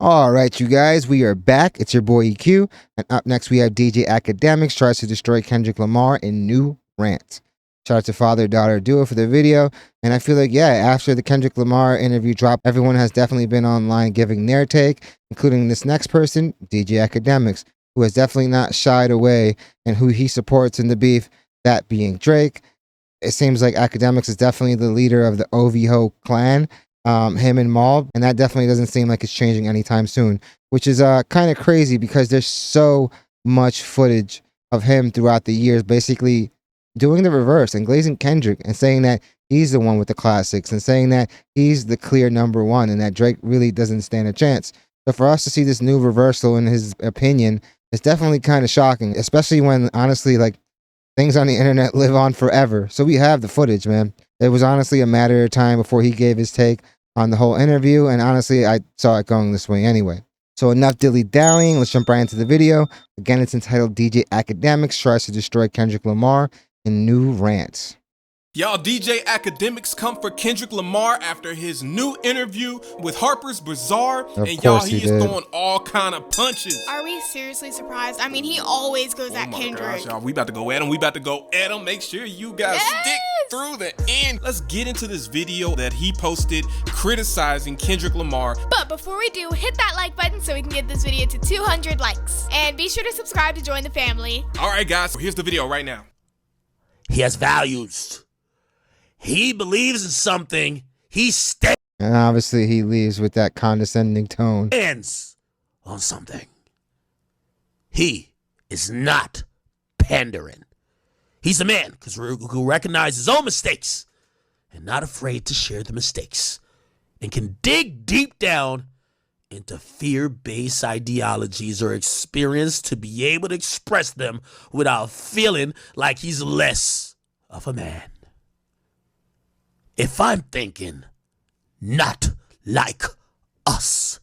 All right, you guys, we are back. It's your boy EQ. And up next, we have DJ Akademiks tries to destroy Kendrick Lamar in new rant. Shout out to father-daughter duo for the video. And I feel like, yeah, after the Kendrick Lamar interview dropped, everyone has definitely been online giving their take, including this next person, DJ Akademiks, who has definitely not shied away and who he supports in the beef, that being Drake. It seems like Akademiks is definitely the leader of the OVO clan. Him and Maul, and that definitely doesn't seem like it's changing anytime soon, which is kind of crazy because there's so much footage of him throughout the years basically doing the reverse and glazing Kendrick and saying that he's the one with the classics and saying that he's the clear number one and that Drake really doesn't stand a chance. So for us to see this new reversal in his opinion is definitely kind of shocking, especially when honestly like things on the internet live on forever. So we have the footage, man. It was honestly a matter of time before he gave his take on the whole interview, and honestly, I saw it going this way anyway. So enough dilly-dallying, let's jump right into the video. Again, it's entitled DJ Akademiks Tries to Destroy Kendrick Lamar in New Rant. Y'all, DJ Akademiks come for Kendrick Lamar after his new interview with Harper's Bazaar, and y'all, he is throwing all kind of punches. Are we seriously surprised? I mean, he always goes at Kendrick. Gosh, y'all, we about to go at him. We about to go at him. Make sure you guys stick through the end. Let's get into this video that he posted criticizing Kendrick Lamar. But before we do, hit that like button so we can get this video to 200 likes. And be sure to subscribe to join the family. All right, guys, here's the video right now. He has values. He believes in something. He stands And obviously he leaves with that condescending tone. On something. He is not pandering. He's a man who recognizes his own mistakes and not afraid to share the mistakes and can dig deep down into fear-based ideologies or experience to be able to express them without feeling like he's less of a man. If I'm thinking not like us,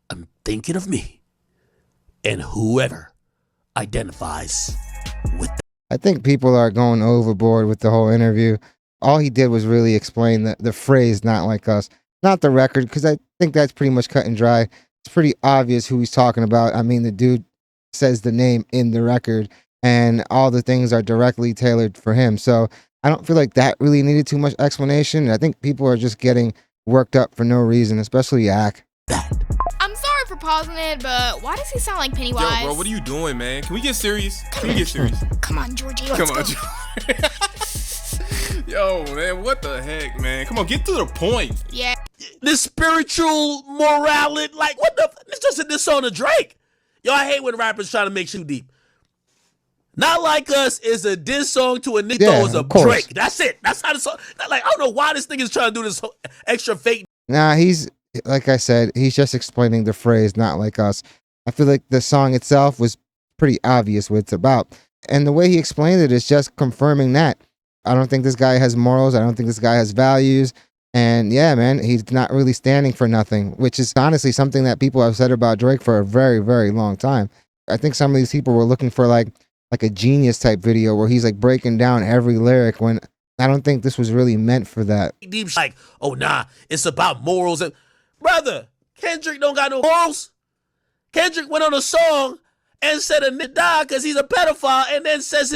I'm thinking of me and whoever identifies with that. I think people are going overboard with the whole interview. All he did was really explain the phrase "not like us," not the record, because I think that's pretty much cut and dry. It's pretty obvious who he's talking about. I mean, the dude says the name in the record, and all the things are directly tailored for him. So I don't feel like that really needed too much explanation. I think people are just getting worked up for no reason, especially Yak. I'm sorry for pausing it, but why does he sound like Pennywise? Yo, bro, what are you doing, man? Can we get serious? Can we get serious? Come on, Georgie, let's go. Yo, man, what the heck, man? Come on, get to the point. Yeah. This spiritual morality, like what the? It's just a diss on a Drake. Yo, I hate when rappers try to make shit deep. Not Like Us is a diss song to a nigga is a Drake. That's it. That's how the song. Like, I don't know why this thing is trying to do this extra fake. Nah, he's, like I said, he's just explaining the phrase "not like us." I feel like the song itself was pretty obvious what it's about. And the way he explained it is just confirming that. I don't think this guy has morals. I don't think this guy has values. And yeah, man, he's not really standing for nothing, which is honestly something that people have said about Drake for a very, very long time. I think some of these people were looking for like a genius type video where he's like breaking down every lyric when I don't think this was really meant for that. Deep like, oh nah, it's about morals. And brother, Kendrick don't got no morals. Kendrick went on a song and said a nigga died because he's a pedophile, and then says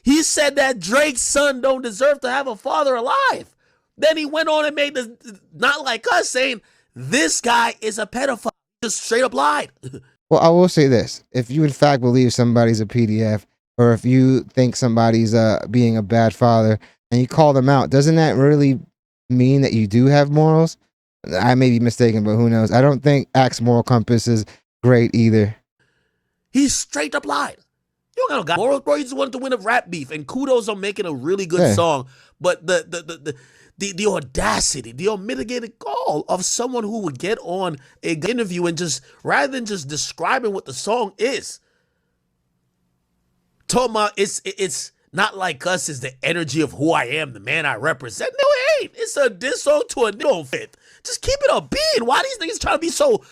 he said that Drake's son don't deserve to have a father alive. Then he went on and made the Not Like Us saying this guy is a pedophile. Just straight up lied. Well, I will say this. If you in fact believe somebody's a PDF, or if you think somebody's being a bad father and you call them out, doesn't that really mean that you do have morals? I may be mistaken, but who knows? I don't think Axe moral compass is great either. He straight up lied. You don't got no morals, bro. You just wanted to win a rap beef, and kudos on making a really good song. But the audacity, the unmitigated gall of someone who would get on an interview and just, rather than just describing what the song is, talking about it's not like us is the energy of who I am, the man I represent. No, it ain't. It's a diss song to a nigga fit. Just keep it a beat. Why these niggas trying to be so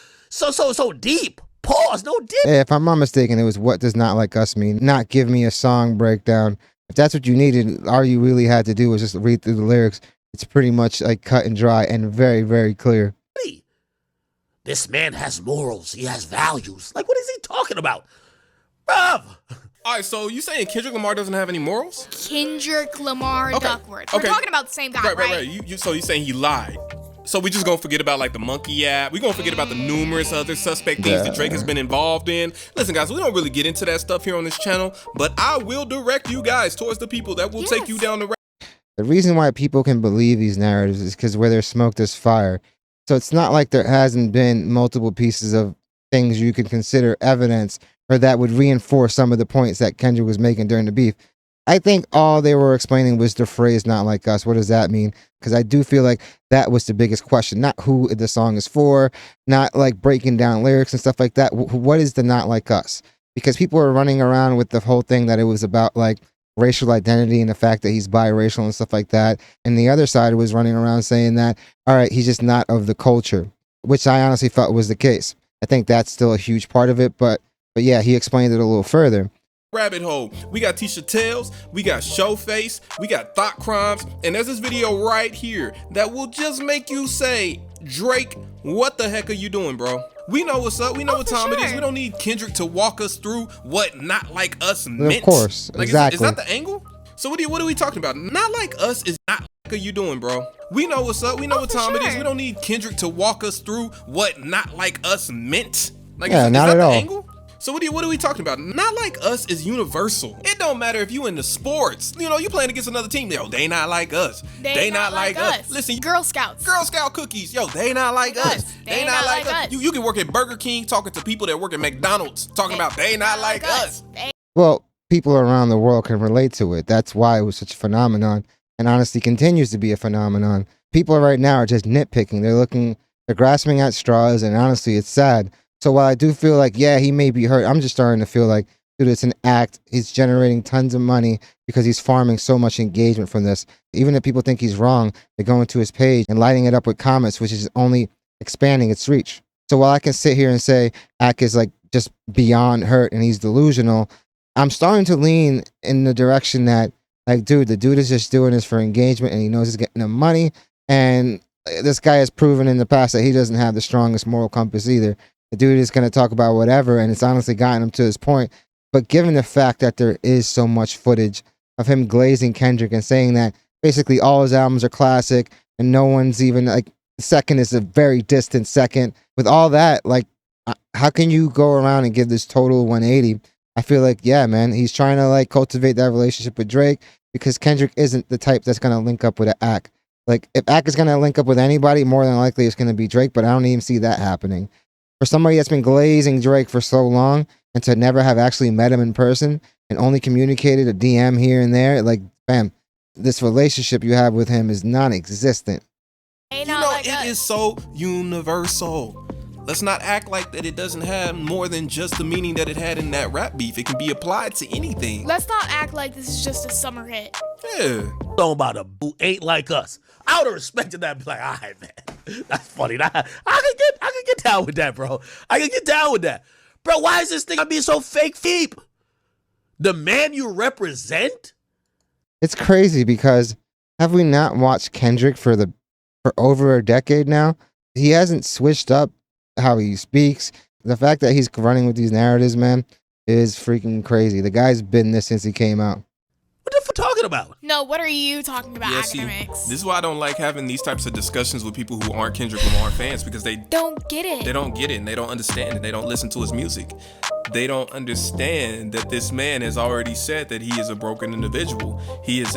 deep? Pause, no dip. Hey, if I'm not mistaken, it was "What does not like us mean?" Not give me a song breakdown. If that's what you needed, all you really had to do was just read through the lyrics. It's pretty much like cut and dry and very, very clear. This man has morals. He has values. Like, what is he talking about? Bruv. All right, so you saying Kendrick Lamar doesn't have any morals? Kendrick Lamar Duckworth. We're Okay. talking about the same guy, right. So you saying he lied? So we just gonna forget about like the monkey app. We gonna forget about the numerous other suspect things that Drake has been involved in. Listen, guys, we don't really get into that stuff here on this channel, but I will direct you guys towards the people that will take you down the. The reason why people can believe these narratives is because where there's smoke, there's fire. So it's not like there hasn't been multiple pieces of things you could consider evidence or that would reinforce some of the points that Kendrick was making during the beef. I think all they were explaining was the phrase "not like us." What does that mean? Because I do feel like that was the biggest question. Not who the song is for, not like breaking down lyrics and stuff like that. What is the "not like us"? Because people are running around with the whole thing that it was about like racial identity and the fact that he's biracial and stuff like that. And the other side was running around saying that, all right, he's just not of the culture, which I honestly thought was the case. I think that's still a huge part of it. But yeah, he explained it a little further. Rabbit hole. We got Tisha Tales, we got Showface, we got Thought Crimes, and there's this video right here that will just make you say, Drake, what the heck are you doing, bro? We know what's up. We know what time it is. We don't need Kendrick to walk us through what not like us meant. Of course, like, exactly. Is that the angle? So what are we talking about? Not like us is not like are you doing, bro? We know what's up. We know what time it is. We don't need Kendrick to walk us through what not like us meant. Like, yeah, is not that at the all. angle? So what are we talking about? Not like us is universal. It don't matter if you into sports. You know, you playing against another team. Yo, they not like us. They not like us. Listen, Girl Scouts. Girl Scout cookies. Yo, they not like us. They not like us. You can work at Burger King talking to people that work at McDonald's talking about they not like us. Well, people around the world can relate to it. That's why it was such a phenomenon, and honestly continues to be a phenomenon. People right now are just nitpicking. They're grasping at straws, and honestly, it's sad. So while I do feel like, yeah, he may be hurt, I'm just starting to feel like, dude, it's an act. He's generating tons of money because he's farming so much engagement from this. Even if people think he's wrong, they're going to his page and lighting it up with comments, which is only expanding its reach. So while I can sit here and say Ak is like just beyond hurt and he's delusional, I'm starting to lean in the direction that, like, dude, the dude is just doing this for engagement and he knows he's getting the money. And this guy has proven in the past that he doesn't have the strongest moral compass either. The dude is going to talk about whatever, and it's honestly gotten him to this point. But given the fact that there is so much footage of him glazing Kendrick and saying that basically all his albums are classic and no one's even like second is a very distant second. With all that, like, how can you go around and give this total 180? I feel like, yeah, man, he's trying to like cultivate that relationship with Drake because Kendrick isn't the type that's going to link up with an Ak. Like, if Ak is going to link up with anybody, more than likely it's going to be Drake, but I don't even see that happening. For somebody that's been glazing Drake for so long and to never have actually met him in person and only communicated a DM here and there, like, bam, this relationship you have with him is non-existent. You know, it is so universal. Let's not act like that it doesn't have more than just the meaning that it had in that rap beef. It can be applied to anything. Let's not act like this is just a summer hit. Yeah. Talking about a who ain't like us. I would have respected that and be like, all right, man. That's funny. I can get down with that, bro. I can get down with that. Bro, why is this thing being so fake deep? The man you represent? It's crazy because have we not watched Kendrick for over a decade now? He hasn't switched up how he speaks. The fact that he's running with these narratives, man, is freaking crazy. The guy's been this since he came out. What the fuck talking about? No, what are you talking about, See, Akademiks? this is why I don't like having these types of discussions with people who aren't Kendrick Lamar fans because they don't get it. They don't get it and they don't understand it. They don't listen to his music. They don't understand that this man has already said that he is a broken individual. He is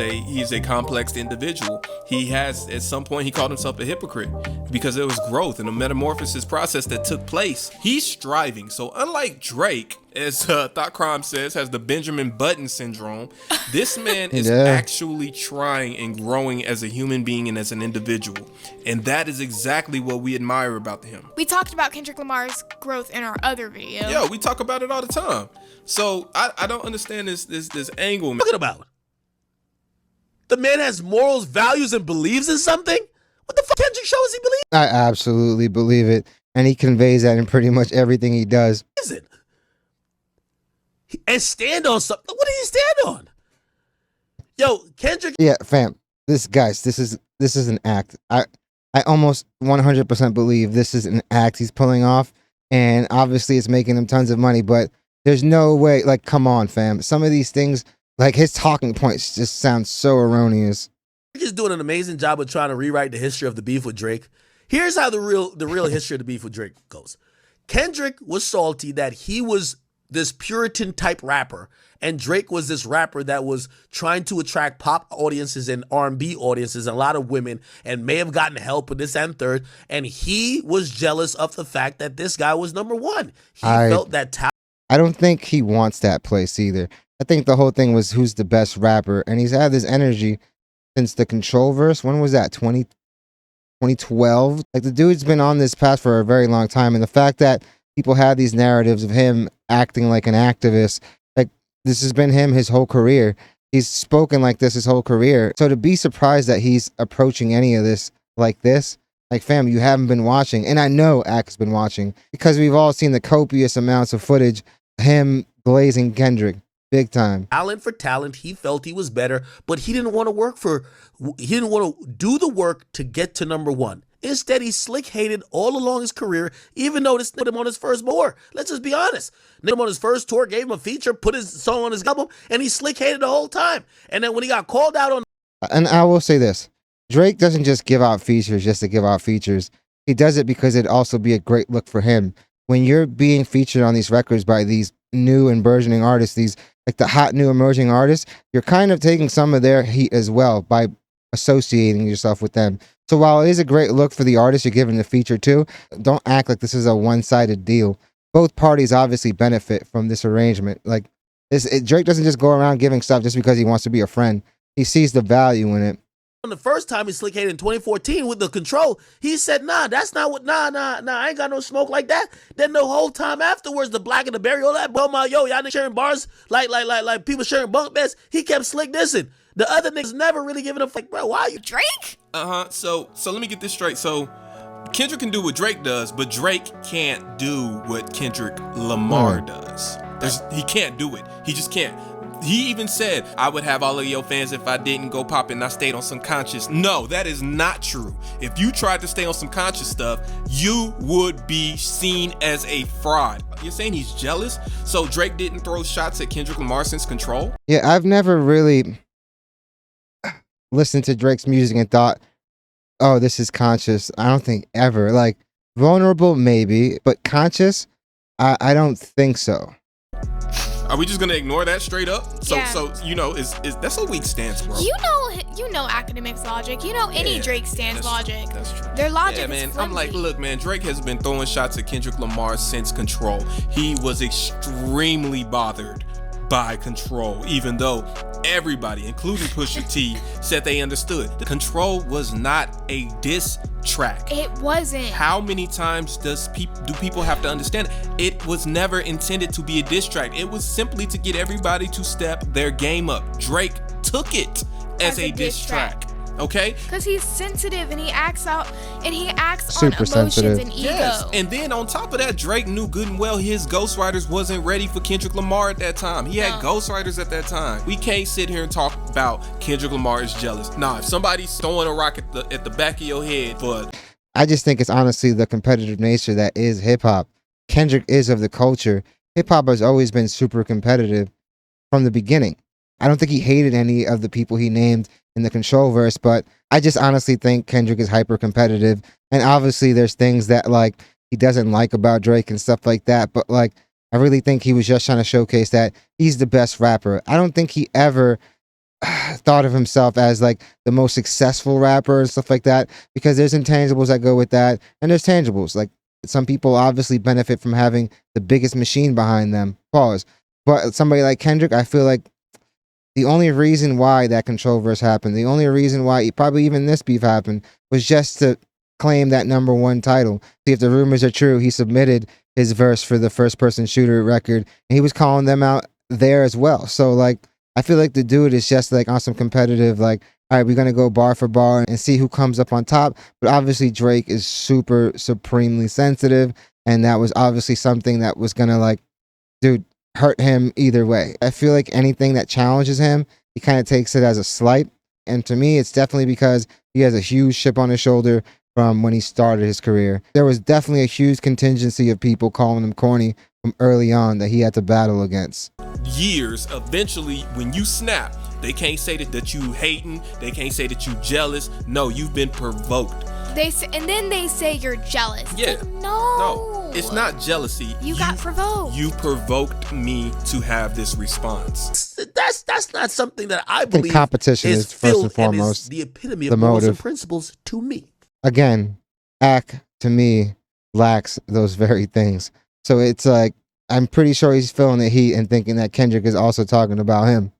a complex individual. He has, at some point, he called himself a hypocrite because there was growth and a metamorphosis process that took place. He's striving. So unlike Drake, as Thought Crime says, has the Benjamin Button syndrome, this man is actually trying and growing as a human being and as an individual. And that is exactly what we admire about him. We talked about Kendrick Lamar's growth in our other video. Yeah, we talk about it all the time. So I don't understand this angle. Talking about? The man has morals, values, and believes in something? What the fuck Kendrick shows he believes? I absolutely believe it. And he conveys that in pretty much everything he does. Is it? And stand on something. What did he stand on? Yo, Kendrick. Yeah, fam. This is an act. I almost 100% believe this is an act he's pulling off, and obviously it's making him tons of money. But there's no way. Like, come on, fam. Some of these things, like his talking points, just sound so erroneous. Drake is doing an amazing job of trying to rewrite the history of the beef with Drake. Here's how the real history of the beef with Drake goes. Kendrick was salty that he was this Puritan type rapper, and Drake was this rapper that was trying to attract pop audiences and R&B audiences, and a lot of women, and may have gotten help with this and third. And he was jealous of the fact that this guy was number one. He felt that I don't think he wants that place either. I think the whole thing was who's the best rapper, and he's had this energy since the Control verse. When was that? 2012? Like, the dude's been on this path for a very long time, and the fact that people have these narratives of him acting like an activist, like, this has been him his whole career. He's spoken like this his whole career. So to be surprised that he's approaching any of this like this, like, fam, you haven't been watching. And I know Ak's been watching because we've all seen the copious amounts of footage of him glazing Kendrick big time. Talent for talent. He felt he was better, but he didn't want to do the work to get to number one. Instead, he slick hated all along his career, even though this put him on his first tour. Let's just be honest. Put him on his first tour, gave him a feature, put his song on his album, and he slick hated the whole time. And then when he got called out on... And I will say this. Drake doesn't just give out features just to give out features. He does it because it'd also be a great look for him. When you're being featured on these records by these new and burgeoning artists, these like the hot new emerging artists, you're kind of taking some of their heat as well by associating yourself with them. So while it is a great look for the artist you're giving the feature to, don't act like this is a one-sided deal. Both parties obviously benefit from this arrangement. Like, Drake doesn't just go around giving stuff just because he wants to be a friend. He sees the value in it. On the first time he slick hated in 2014 with the Control, he said, that's not what, I ain't got no smoke like that. Then the whole time afterwards, the Black and the Berry, all that, y'all niggas sharing bars like people sharing bunk beds. He kept slick dissing. The other niggas never really giving a fuck, bro. Why are you Drake? So let me get this straight. So Kendrick can do what Drake does, but Drake can't do what Kendrick Lamar does. He can't do it. He just can't. He even said, I would have all of your fans if I didn't go pop and I stayed on some conscious. No, that is not true. If you tried to stay on some conscious stuff, you would be seen as a fraud. You're saying he's jealous? So Drake didn't throw shots at Kendrick Lamar since Control? Yeah, I've never really listened to Drake's music and thought, oh, this is conscious. I don't think ever. Like, vulnerable, maybe, but conscious, I don't think so. Are we just gonna ignore that straight up? So, Yeah. so you know, is that's a weak stance, bro. You know Akademiks logic. You know any Drake stance logic. That's true. Their logic Yeah, is man. flimsy. I'm like, look, man. Drake has been throwing shots at Kendrick Lamar since Control. He was extremely bothered by Control, even though everybody, including Pusha T, said they understood. The Control was not a diss track. It wasn't. How many times do people have to understand it? It was never intended to be a diss track. It was simply to get everybody to step their game up. Drake took it as a diss track. Okay? Because he's sensitive and he acts on Super emotions sensitive. and ego. Yes. And then on top of that, Drake knew good and well his ghostwriters wasn't ready for Kendrick Lamar at that time. He had ghostwriters at that time. We can't sit here and talk about Kendrick Lamar is jealous. Nah, if somebody's throwing a rock at the back of your head, but I just think it's honestly the competitive nature that is hip hop. Kendrick is of the culture. Hip hop has always been super competitive from the beginning. I don't think he hated any of the people he named in the Control verse, but I just honestly think Kendrick is hyper competitive. And obviously there's things that like he doesn't like about Drake and stuff like that. But like, I really think he was just trying to showcase that he's the best rapper. I don't think he ever thought of himself as like the most successful rapper and stuff like that, because there's intangibles that go with that. And there's tangibles. Like, some people obviously benefit from having the biggest machine behind them. Pause. But somebody like Kendrick, I feel like the only reason why that Control verse happened, the only reason why probably even this beef happened, was just to claim that #1 title. See, if the rumors are true, he submitted his verse for the first person shooter record, and he was calling them out there as well. So like, I feel like the dude is just like on some competitive, like, all right, we're going to go bar for bar and see who comes up on top. But obviously Drake is super supremely sensitive, and that was obviously something that was going to like, dude, hurt him either way. I feel like anything that challenges him, he kind of takes it as a slight. And to me, it's definitely because he has a huge chip on his shoulder from when he started his career. There was definitely a huge contingency of people calling him corny from early on that he had to battle against. Years, eventually, when you snap, they can't say that you hating, they can't say that you jealous. No, you've been provoked. And then they say you're jealous. Yeah. Like, No, it's not jealousy. You got provoked. You provoked me to have this response. That's not something that I I think believe competition is first and is foremost the epitome the of morals and motive. principles to me. Again, Ak to me lacks those very things. So it's like I'm pretty sure he's feeling the heat and thinking that Kendrick is also talking about him.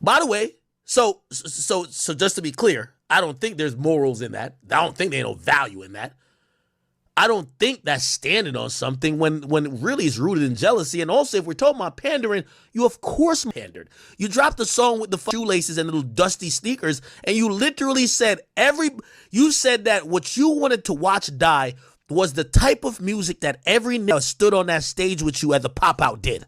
By the way, so just to be clear, I don't think there's morals in that. I don't think there's no value in that. I don't think that's standing on something when really it's rooted in jealousy. And also, if we're talking about pandering, you of course pandered. You dropped a song with the shoelaces and little dusty sneakers, and you literally said you said that what you wanted to watch die was the type of music that every nigga stood on that stage with you at the pop out did.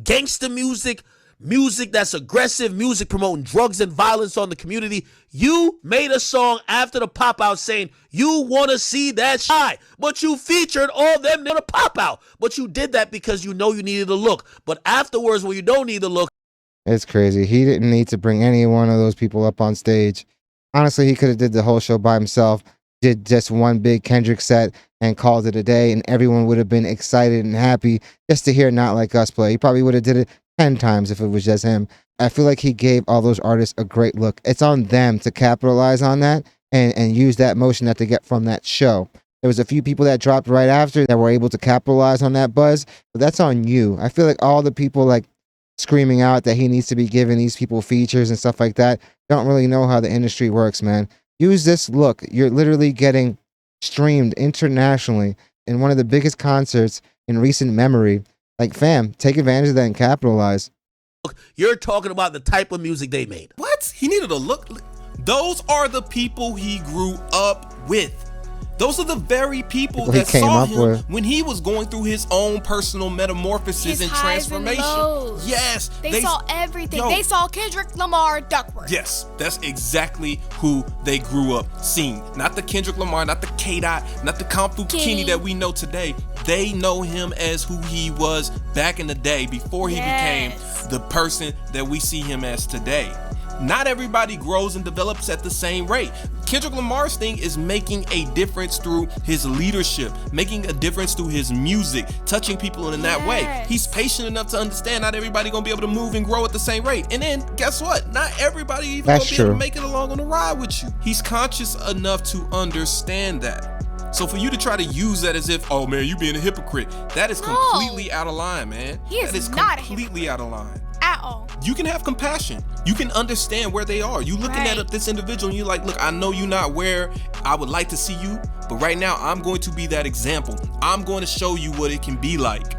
Gangster music, music that's aggressive, music promoting drugs and violence on the community. You made a song after the pop out saying you want to see that shy, but you featured all them in the pop out. But you did that because you know you needed a look. But afterwards, when you don't need the look, It's crazy. He didn't need to bring any one of those people up on stage. Honestly, he could have did the whole show by himself, did just one big Kendrick set and called it a day, and everyone would have been excited and happy just to hear Not Like Us play. He probably would have did it 10 times if it was just him. I feel like he gave all those artists a great look. It's on them to capitalize on that and use that motion that they get from that show. There was a few people that dropped right after that were able to capitalize on that buzz, but that's on you. I feel like all the people like screaming out that he needs to be giving these people features and stuff like that don't really know how the industry works, man. Use this look. You're literally getting streamed internationally in one of the biggest concerts in recent memory. Like, fam, take advantage of that and capitalize. you're talking about the type of music they made. What? He needed a look. Those are the people he grew up with. Those are the very people People he that came saw up him with. when he was going through his own personal metamorphosis His and highs and transformation. lows. Yes. They saw everything. Yo. They saw Kendrick Lamar Duckworth. Yes, that's exactly who they grew up seeing. Not the Kendrick Lamar, not the K-Dot, not the Kung Fu Kenny that we know today. They know him as who he was back in the day before he became the person that we see him as today. Not everybody grows and develops at the same rate. Kendrick Lamar's thing is making a difference through his leadership, making a difference through his music, touching people in that way. He's patient enough to understand not everybody gonna be able to move and grow at the same rate. And then guess what? Not everybody even That's gonna be able true. to make it along on the ride with you. He's conscious enough to understand that. So for you to try to use that as if, oh man, you being a hypocrite, that is completely out of line, man. He is that is not a completely out of line. At all. You can have compassion. You can understand where they are. You looking at this individual and you're like, look, I know you're not where I would like to see you, but right now I'm going to be that example. I'm going to show you what it can be like.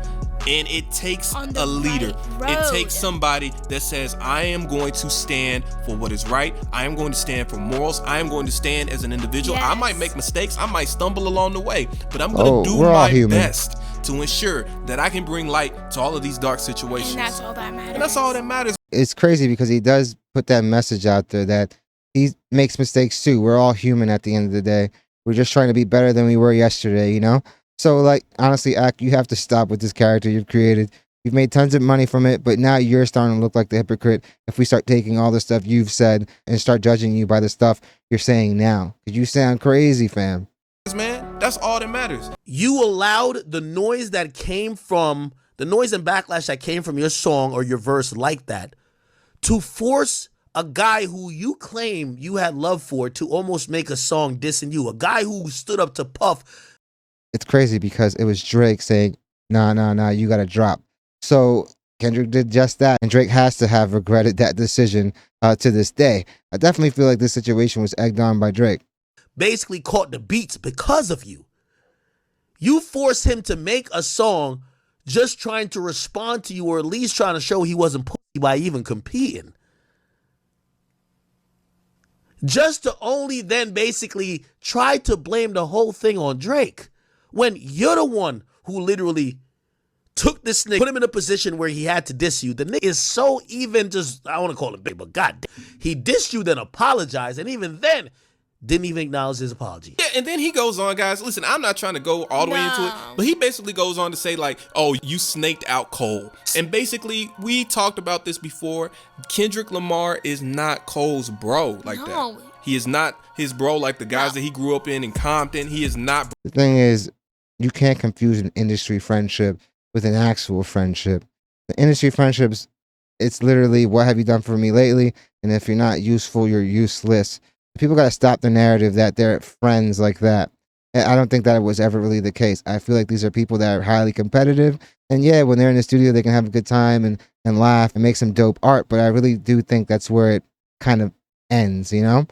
And it takes a leader. It takes somebody that says, I am going to stand for what is right. I am going to stand for morals. I am going to stand as an individual. I might make mistakes. I might stumble along the way, but I'm going to do my best to ensure that I can bring light to all of these dark situations. And that's all that matters. And that's all that matters. It's crazy because he does put that message out there that he makes mistakes too. We're all human at the end of the day. We're just trying to be better than we were yesterday, you know? So, like, honestly, Ak, you have to stop with this character you've created. You've made tons of money from it, but now you're starting to look like the hypocrite if we start taking all the stuff you've said and start judging you by the stuff you're saying now. Because you sound crazy, fam. Man, that's all that matters. You allowed the noise that came from, the noise and backlash that came from your song or your verse like that to force a guy who you claim you had love for to almost make a song dissing you. A guy who stood up to Puff. It's crazy because it was Drake saying, nah, you gotta drop. So Kendrick did just that, and Drake has to have regretted that decision to this day. I definitely feel like this situation was egged on by Drake. Basically caught the beats because of you. You forced him to make a song just trying to respond to you, or at least trying to show he wasn't pussy by even competing. Just to only then basically try to blame the whole thing on Drake. When you're the one who literally took this nigga, put him in a position where he had to diss you. The nigga is so even just, I want to call him big, but God, he dissed you, then apologized. And even then, Didn't even acknowledge his apology. Yeah, and then he goes on, guys. Listen, I'm not trying to go all the way into it, but he basically goes on to say, like, oh, you snaked out Cole. And basically, we talked about this before. Kendrick Lamar is not Cole's bro like that. He is not his bro like the guys that he grew up in Compton. He is not. The thing is, you can't confuse an industry friendship with an actual friendship. The industry friendships, it's literally, what have you done for me lately? And if you're not useful, you're useless. People got to stop the narrative that they're friends like that. And I don't think that was ever really the case. I feel like these are people that are highly competitive. And yeah, when they're in the studio, they can have a good time and laugh and make some dope art. But I really do think that's where it kind of ends, you know?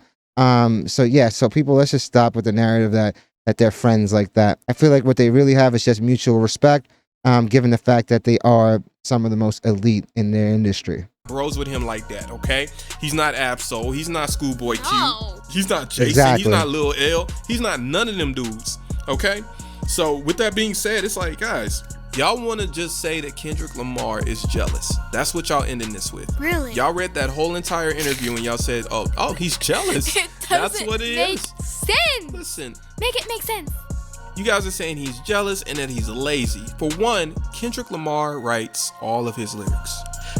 So yeah, so people, let's just stop with the narrative that they're friends like that. I feel like what they really have is just mutual respect, given the fact that they are some of the most elite in their industry. Bros with him like that, okay? He's not Absol. He's not Schoolboy Q. He's not Jason. Exactly. He's not Lil L. He's not none of them dudes, okay? So with that being said, it's like, guys, y'all want to just say that Kendrick Lamar is jealous. That's what y'all ending this with. Really? Y'all read that whole entire interview and y'all said, oh, he's jealous. That's what it make is. Sense. Listen. Make it make sense. You guys are saying he's jealous and that he's lazy. For one, Kendrick Lamar writes all of his lyrics.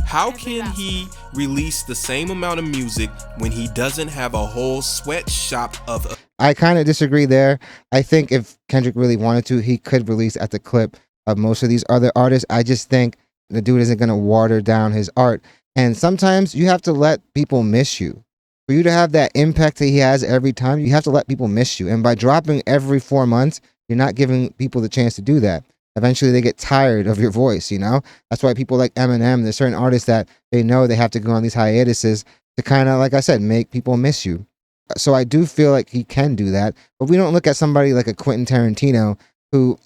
How can he release the same amount of music when he doesn't have a whole sweatshop of... I kind of disagree there. I think if Kendrick really wanted to, he could release at the clip of most of these other artists. I just think the dude isn't going to water down his art. And sometimes you have to let people miss you. For you to have that impact that he has every time, you have to let people miss you. And by dropping every 4 months, you're not giving people the chance to do that. Eventually they get tired of your voice, you know? That's why people like Eminem, there's certain artists that they know they have to go on these hiatuses to kind of, like I said, make people miss you. So I do feel like he can do that. But we don't look at somebody like a Quentin Tarantino who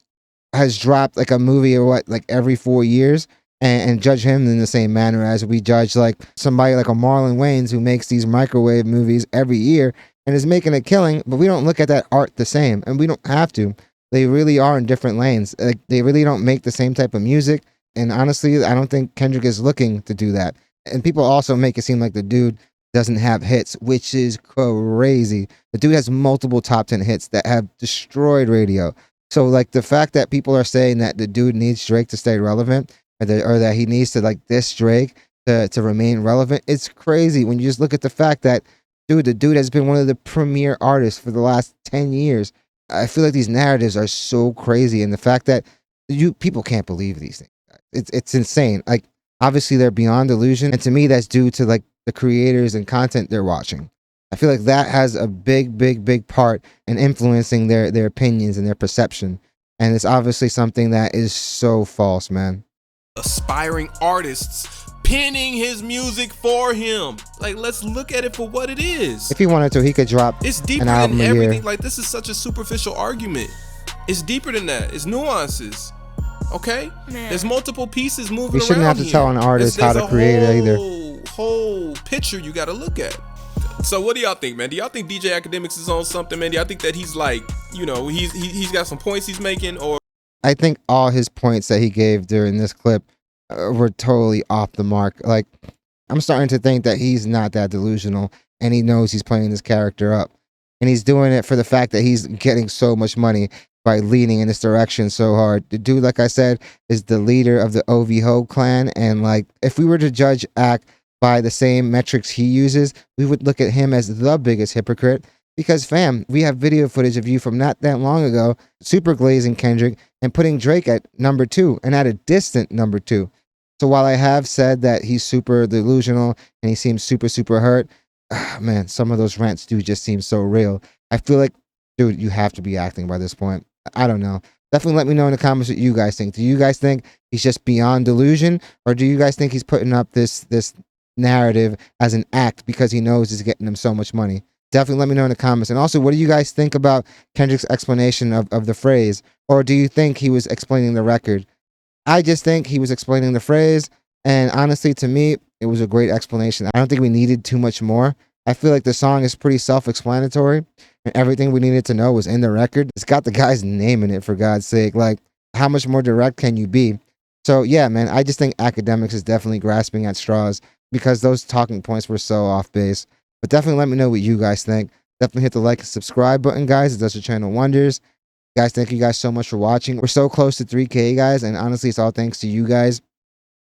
has dropped like a movie or what, like every 4 years and judge him in the same manner as we judge like somebody like a Marlon Wayans who makes these microwave movies every year and is making a killing, but we don't look at that art the same, and we don't have to. They really are in different lanes. Like, they really don't make the same type of music. And honestly, I don't think Kendrick is looking to do that. And people also make it seem like the dude doesn't have hits, which is crazy. The dude has multiple top 10 hits that have destroyed radio. So like the fact that people are saying that the dude needs Drake to stay relevant, or that he needs to like diss Drake to remain relevant, it's crazy when you just look at the fact that, dude, the dude has been one of the premier artists for the last 10 years. I feel like these narratives are so crazy, and the fact that people can't believe these things. It's insane. Like, obviously they're beyond delusion, and to me that's due to like the creators and content they're watching. I feel like that has a big part in influencing their opinions and their perception. And it's obviously something that is so false, man. Aspiring artists penning his music for him. Like, let's look at it for what it is. If he wanted to, he could drop it's deeper an album than a everything. year. Like, this is such a superficial argument. It's deeper than that. It's nuances. Okay? Man. There's multiple pieces moving around. You shouldn't have to here. tell an artist how to create it either. Whole picture you got to look at. So what do y'all think, man? Do y'all think DJ Akademiks is on something, man? Do y'all think that he's like, you know, he's got some points he's making? Or I think all his points that he gave during this clip were totally off the mark. Like, I'm starting to think that he's not that delusional, and he knows he's playing this character up, and he's doing it for the fact that he's getting so much money by leaning in this direction so hard. The dude, like I said, is the leader of the OV Ho clan, and like, if we were to judge Ak by the same metrics he uses, we would look at him as the biggest hypocrite. Because, fam, we have video footage of you from not that long ago super glazing Kendrick and putting Drake at number 2, and at a distant number 2. So while I have said that he's super delusional and he seems super hurt, man, some of those rants do just seem so real. I feel like, dude, you have to be acting by this point. I don't know. Definitely let me know in the comments what you guys think. Do you guys think he's just beyond delusion, or do you guys think he's putting up this narrative as an act because he knows he's getting them so much money? Definitely let me know in the comments. And also, what do you guys think about Kendrick's explanation of the phrase? Or do you think he was explaining the record? I just think he was explaining the phrase. And honestly, to me, it was a great explanation. I don't think we needed too much more. I feel like the song is pretty self-explanatory, and everything we needed to know was in the record. It's got the guy's name in it, for God's sake. Like, how much more direct can you be? So yeah, man, I just think Akademiks is definitely grasping at straws because those talking points were so off base. But definitely let me know what you guys think. Definitely hit the like and subscribe button, guys. It does the channel wonders. Guys, thank you guys so much for watching. We're so close to 3K, guys, and honestly, it's all thanks to you guys.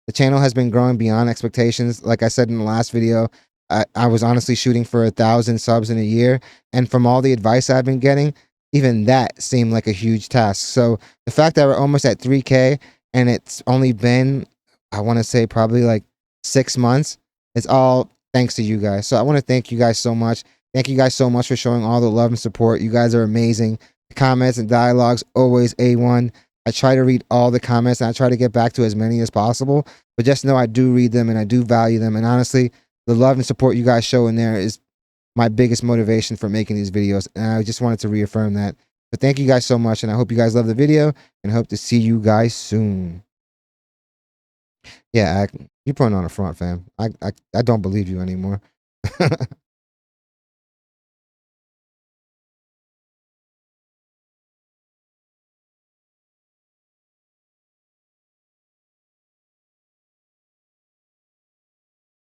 The channel has been growing beyond expectations. Like I said in the last video, I was honestly shooting for 1,000 subs in a year, and from all the advice I've been getting, even that seemed like a huge task. So the fact that we're almost at 3K and it's only been, I want to say probably like 6 months, it's all thanks to you guys. So I want to thank you guys so much. Thank you guys so much for showing all the love and support. You guys are amazing. The comments and dialogues, always A1. I try to read all the comments and I try to get back to as many as possible. But just know I do read them and I do value them. And honestly, the love and support you guys show in there is my biggest motivation for making these videos. And I just wanted to reaffirm that. But thank you guys so much. And I hope you guys love the video and hope to see you guys soon. Yeah, you're putting on a front, fam. I don't believe you anymore.